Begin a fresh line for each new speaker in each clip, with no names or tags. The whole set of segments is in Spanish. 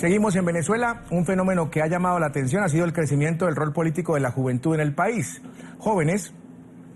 Seguimos en Venezuela. Un fenómeno que ha llamado la atención ha sido el crecimiento del rol político de la juventud en el país. Jóvenes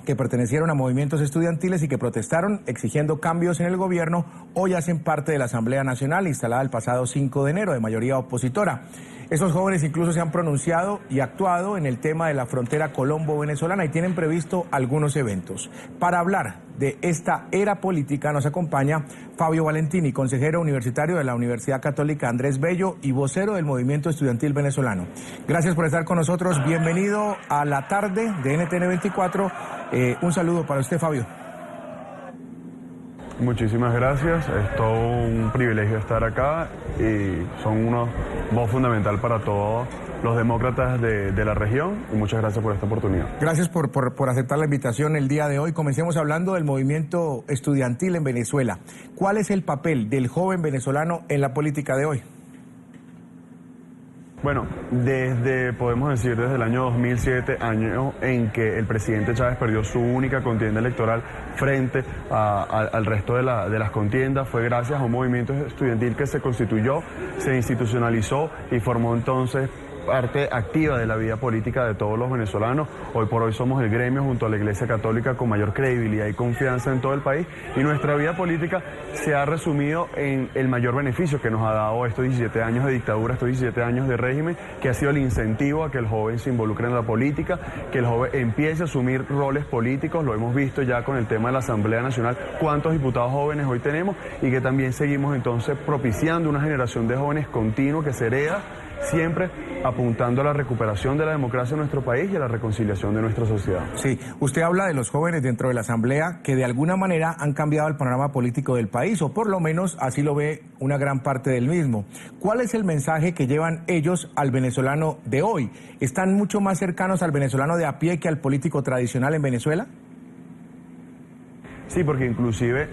que pertenecieron a movimientos estudiantiles y que protestaron exigiendo cambios en el gobierno, hoy hacen parte de la Asamblea Nacional instalada el pasado 5 de enero de mayoría opositora. Esos jóvenes incluso se han pronunciado y actuado en el tema de la frontera colombo-venezolana y tienen previsto algunos eventos. Para hablar de esta era política nos acompaña Fabio Valentini, consejero universitario de la Universidad Católica Andrés Bello y vocero del movimiento estudiantil venezolano. Gracias por estar con nosotros. Bienvenido a la tarde de NTN 24. Un saludo para usted, Fabio.
Muchísimas gracias, es todo un privilegio estar acá y son una voz fundamental para todos los demócratas de la región y muchas gracias por esta oportunidad.
Gracias por aceptar la invitación el día de hoy. Comencemos hablando del movimiento estudiantil en Venezuela. ¿Cuál es el papel del joven venezolano en la política de hoy?
Bueno, podemos decir, desde el año 2007, año en que el presidente Chávez perdió su única contienda electoral frente al resto de las contiendas, fue gracias a un movimiento estudiantil que se constituyó, se institucionalizó y formó entonces parte activa de la vida política de todos los venezolanos. Hoy por hoy somos el gremio junto a la Iglesia Católica con mayor credibilidad y confianza en todo el país y nuestra vida política se ha resumido en el mayor beneficio que nos ha dado estos 17 años de dictadura, estos 17 años de régimen, que ha sido el incentivo a que el joven se involucre en la política, que el joven empiece a asumir roles políticos. Lo hemos visto ya con el tema de la Asamblea Nacional, cuántos diputados jóvenes hoy tenemos y que también seguimos entonces propiciando una generación de jóvenes continua que se hereda, siempre apuntando a la recuperación de la democracia en nuestro país y a la reconciliación de nuestra sociedad.
Sí, usted habla de los jóvenes dentro de la Asamblea que de alguna manera han cambiado el panorama político del país, o por lo menos así lo ve una gran parte del mismo. ¿Cuál es el mensaje que llevan ellos al venezolano de hoy? ¿Están mucho más cercanos al venezolano de a pie que al político tradicional en Venezuela?
Sí, porque inclusive,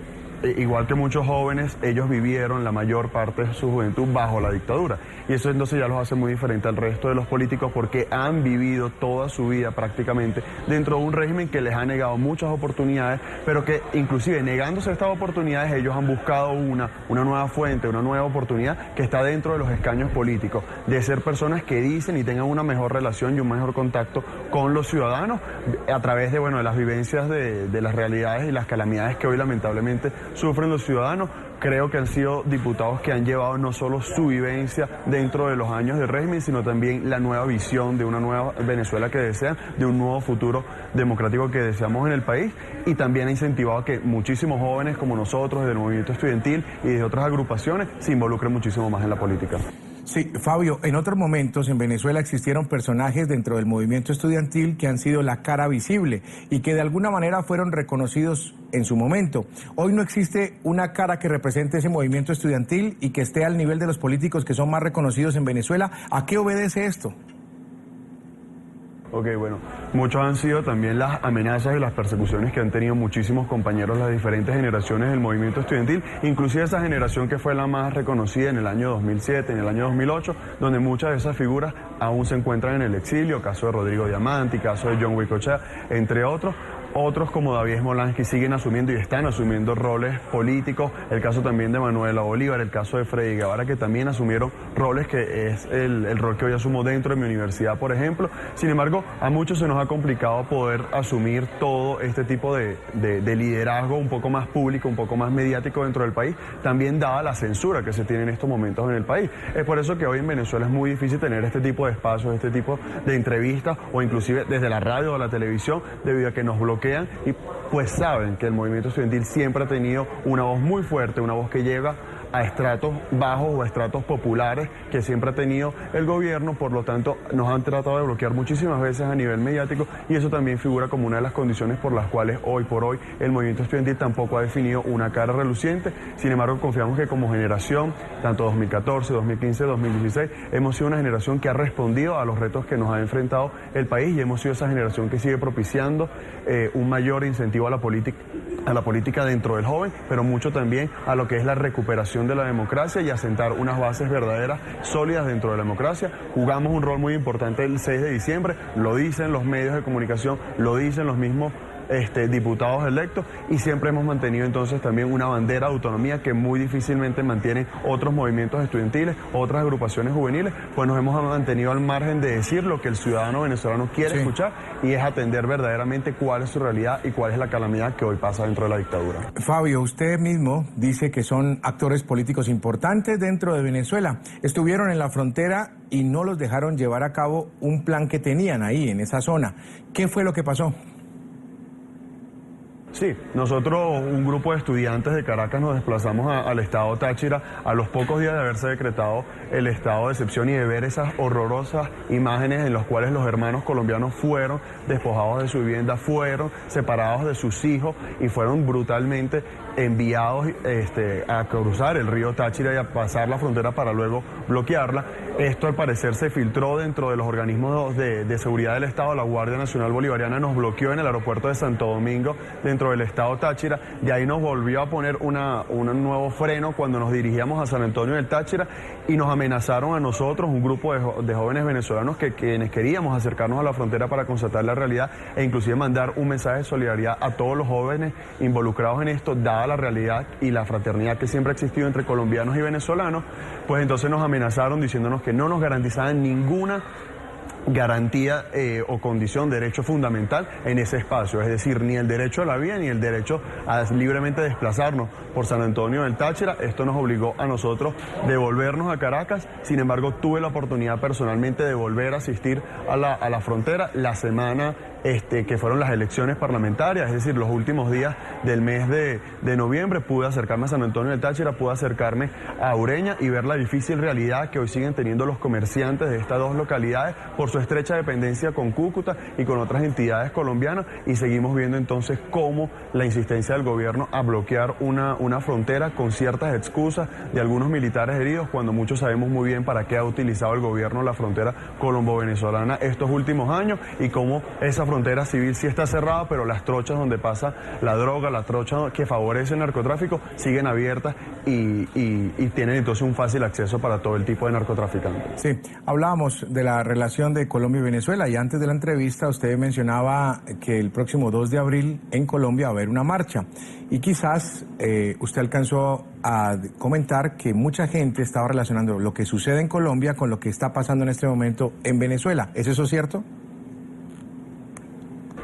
igual que muchos jóvenes, ellos vivieron la mayor parte de su juventud bajo la dictadura. Y eso entonces ya los hace muy diferentes al resto de los políticos porque han vivido toda su vida prácticamente dentro de un régimen que les ha negado muchas oportunidades, pero que inclusive negándose estas oportunidades ellos han buscado una nueva fuente, una nueva oportunidad que está dentro de los escaños políticos, de ser personas que dicen y tengan una mejor relación y un mejor contacto con los ciudadanos a través de las vivencias de las realidades y las calamidades que hoy lamentablemente sufren los ciudadanos. Creo que han sido diputados que han llevado no solo su vivencia dentro de los años de régimen, sino también la nueva visión de una nueva Venezuela que desean, de un nuevo futuro democrático que deseamos en el país, y también ha incentivado a que muchísimos jóvenes como nosotros del movimiento estudiantil y de otras agrupaciones se involucren muchísimo más en la política.
Sí, Fabio, en otros momentos en Venezuela existieron personajes dentro del movimiento estudiantil que han sido la cara visible y que de alguna manera fueron reconocidos en su momento. Hoy no existe una cara que represente ese movimiento estudiantil y que esté al nivel de los políticos que son más reconocidos en Venezuela. ¿A qué obedece esto?
Ok, bueno, muchos han sido también las amenazas y las persecuciones que han tenido muchísimos compañeros de las diferentes generaciones del movimiento estudiantil, inclusive esa generación que fue la más reconocida en el año 2007, en el año 2008, donde muchas de esas figuras aún se encuentran en el exilio, caso de Rodrigo Diamanti, caso de John Huicochea, entre otros. Otros como David Smolansky siguen asumiendo y están asumiendo roles políticos, el caso también de Manuela Bolívar, el caso de Freddy Guevara, que también asumieron roles que es el rol que hoy asumo dentro de mi universidad, por ejemplo. Sin embargo, a muchos se nos ha complicado poder asumir todo este tipo de liderazgo un poco más público, un poco más mediático dentro del país, también dada la censura que se tiene en estos momentos en el país. Es por eso que hoy en Venezuela es muy difícil tener este tipo de espacios, este tipo de entrevistas, o inclusive desde la radio o la televisión, debido a que nos bloquean y pues saben que el movimiento estudiantil siempre ha tenido una voz muy fuerte, una voz que llega a estratos bajos o a estratos populares que siempre ha tenido el gobierno. Por lo tanto, nos han tratado de bloquear muchísimas veces a nivel mediático y eso también figura como una de las condiciones por las cuales hoy por hoy el movimiento estudiantil tampoco ha definido una cara reluciente. Sin embargo, confiamos que como generación, tanto 2014, 2015, 2016, hemos sido una generación que ha respondido a los retos que nos ha enfrentado el país y hemos sido esa generación que sigue propiciando un mayor incentivo a la política dentro del joven, pero mucho también a lo que es la recuperación de la democracia y asentar unas bases verdaderas, sólidas dentro de la democracia. Jugamos un rol muy importante el 6 de diciembre, lo dicen los medios de comunicación, lo dicen los mismos diputados electos, y siempre hemos mantenido entonces también una bandera de autonomía que muy difícilmente mantienen otros movimientos estudiantiles, otras agrupaciones juveniles, pues nos hemos mantenido al margen de decir lo que el ciudadano venezolano quiere escuchar, y es atender verdaderamente cuál es su realidad y cuál es la calamidad que hoy pasa dentro de la dictadura.
Fabio, usted mismo dice que son actores políticos importantes dentro de Venezuela. Estuvieron en la frontera y no los dejaron llevar a cabo un plan que tenían ahí, en esa zona. ¿Qué fue lo que pasó?
Sí, nosotros, un grupo de estudiantes de Caracas, nos desplazamos al estado Táchira a los pocos días de haberse decretado el estado de excepción y de ver esas horrorosas imágenes en las cuales los hermanos colombianos fueron despojados de su vivienda, fueron separados de sus hijos y fueron brutalmente enviados a cruzar el río Táchira y a pasar la frontera para luego bloquearla. Esto al parecer se filtró dentro de los organismos de seguridad del Estado. La Guardia Nacional Bolivariana nos bloqueó en el aeropuerto de Santo Domingo dentro del estado Táchira, y ahí nos volvió a poner un nuevo freno cuando nos dirigíamos a San Antonio del Táchira, y nos amenazaron a nosotros, un grupo de jóvenes venezolanos quienes queríamos acercarnos a la frontera para constatar la realidad e inclusive mandar un mensaje de solidaridad a todos los jóvenes involucrados en esto, dada la realidad y la fraternidad que siempre ha existido entre colombianos y venezolanos. Pues entonces nos amenazaron diciéndonos que no nos garantizaban ninguna garantía o condición, derecho fundamental en ese espacio, es decir, ni el derecho a la vida ni el derecho a libremente desplazarnos por San Antonio del Táchira. Esto nos obligó a nosotros devolvernos a Caracas. Sin embargo, tuve la oportunidad personalmente de volver a asistir a la frontera la semana que fueron las elecciones parlamentarias, es decir, los últimos días del mes de noviembre. Pude acercarme a San Antonio del Táchira, pude acercarme a Ureña y ver la difícil realidad que hoy siguen teniendo los comerciantes de estas dos localidades por su estrecha dependencia con Cúcuta y con otras entidades colombianas, y seguimos viendo entonces cómo la insistencia del gobierno a bloquear una frontera con ciertas excusas de algunos militares heridos, cuando muchos sabemos muy bien para qué ha utilizado el gobierno la frontera colombo-venezolana estos últimos años, y cómo esa frontera civil sí está cerrada, pero las trochas donde pasa la droga, las trochas que favorecen el narcotráfico siguen abiertas y tienen entonces un fácil acceso para todo el tipo de narcotraficantes.
Sí, hablábamos de la relación de Colombia y Venezuela, y antes de la entrevista usted mencionaba que el próximo 2 de abril en Colombia va a haber una marcha, y quizás usted alcanzó a comentar que mucha gente estaba relacionando lo que sucede en Colombia con lo que está pasando en este momento en Venezuela. ¿Es eso cierto?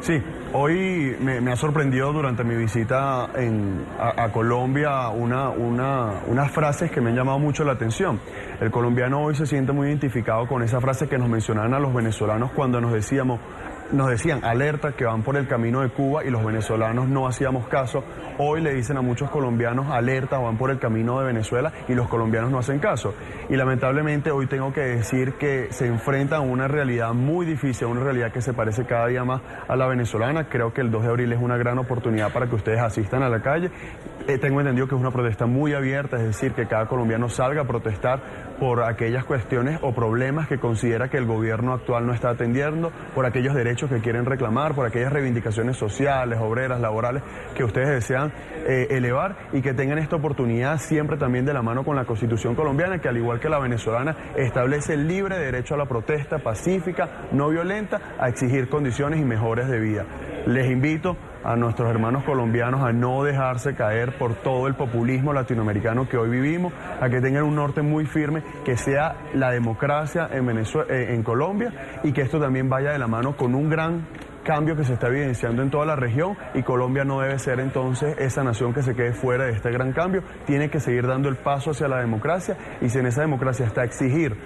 Sí, hoy me ha sorprendido durante mi visita a Colombia unas frases que me han llamado mucho la atención. El colombiano hoy se siente muy identificado con esa frase que nos mencionaban a los venezolanos cuando nos decían alerta que van por el camino de Cuba, y los venezolanos no hacíamos caso. Hoy le dicen a muchos colombianos alerta, van por el camino de Venezuela, y los colombianos no hacen caso. Y lamentablemente hoy tengo que decir que se enfrentan a una realidad muy difícil, a una realidad que se parece cada día más a la venezolana. Creo que el 2 de abril es una gran oportunidad para que ustedes asistan a la calle. Tengo entendido que es una protesta muy abierta, es decir, que cada colombiano salga a protestar por aquellas cuestiones o problemas que considera que el gobierno actual no está atendiendo, por aquellos derechos que quieren reclamar, por aquellas reivindicaciones sociales, obreras, laborales que ustedes desean elevar, y que tengan esta oportunidad siempre también de la mano con la Constitución colombiana, que al igual que la venezolana establece el libre derecho a la protesta pacífica, no violenta, a exigir condiciones y mejores de vida. Les invito a nuestros hermanos colombianos a no dejarse caer por todo el populismo latinoamericano que hoy vivimos, a que tengan un norte muy firme, que sea la democracia en Colombia, y que esto también vaya de la mano con un gran cambio que se está evidenciando en toda la región, y Colombia no debe ser entonces esa nación que se quede fuera de este gran cambio. Tiene que seguir dando el paso hacia la democracia, y si en esa democracia está exigir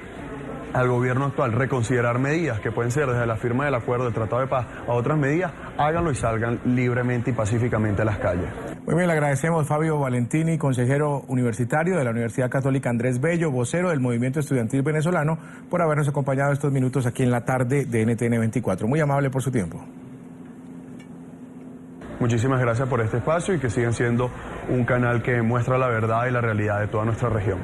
al gobierno actual reconsiderar medidas que pueden ser desde la firma del acuerdo del Tratado de Paz a otras medidas, háganlo y salgan libremente y pacíficamente a las calles.
Muy bien, le agradecemos Fabio Valentini, consejero universitario de la Universidad Católica Andrés Bello, vocero del Movimiento Estudiantil Venezolano, por habernos acompañado estos minutos aquí en la tarde de NTN 24. Muy amable por su tiempo.
Muchísimas gracias por este espacio, y que sigan siendo un canal que muestra la verdad y la realidad de toda nuestra región.